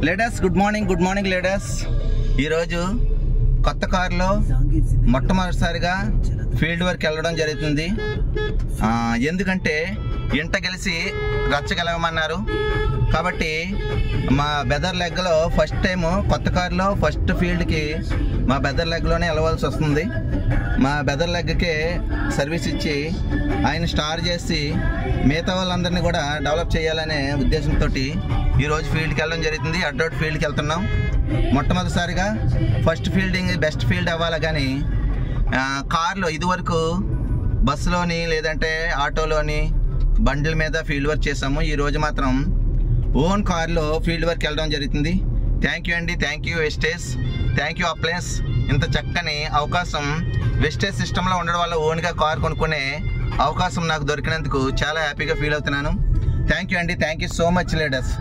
Ladders good morning ladders. ఈరోజు కొత్త కారులో మొట్టమొదటిసారిగా ఫీల్డ్ వర్క్ వెళ్ళడం జరుగుతుంది. ఎందుకంటే ఇంట గెలిచి రచ్చగలగమన్నారు కాబట్టి మా బెదర్ లెగ్లో ఫస్ట్ టైం కొత్త కారులో ఫస్ట్ ఫీల్డ్కి మా బెదర్ లెగ్లోనే వెళ్ళవలసి వస్తుంది. మా బెదర్ లెగ్కే సర్వీస్ ఇచ్చి ఆయన స్టార్ చేసి మిగతా వాళ్ళందరినీ కూడా డెవలప్ చేయాలనే ఉద్దేశంతో ఈరోజు ఫీల్డ్కి వెళ్ళడం జరుగుతుంది. అడ్డోట్ ఫీల్డ్కి వెళ్తున్నాం. మొట్టమొదటిసారిగా ఫస్ట్ ఫీల్డింగ్ బెస్ట్ ఫీల్డ్ అవ్వాలి. కానీ కార్లో ఇదివరకు బస్సులోని లేదంటే ఆటోలోని బండ్ల మీద ఫీల్డ్ వర్క్ చేసాము. ఈరోజు మాత్రం ఓన్ కార్లో ఫీల్డ్ వర్క్ వెళ్ళడం జరుగుతుంది. థ్యాంక్ యూ అండి, thank you wastage, thank you appliances. ఇంత చక్కని అవకాశం వెస్టేజ్ సిస్టంలో ఉండడం వల్ల ఓన్గా కార్ కొనుక్కునే అవకాశం నాకు దొరికినందుకు చాలా హ్యాపీగా ఫీల్ అవుతున్నాను. థ్యాంక్ యూ అండి, thank you so much leaders.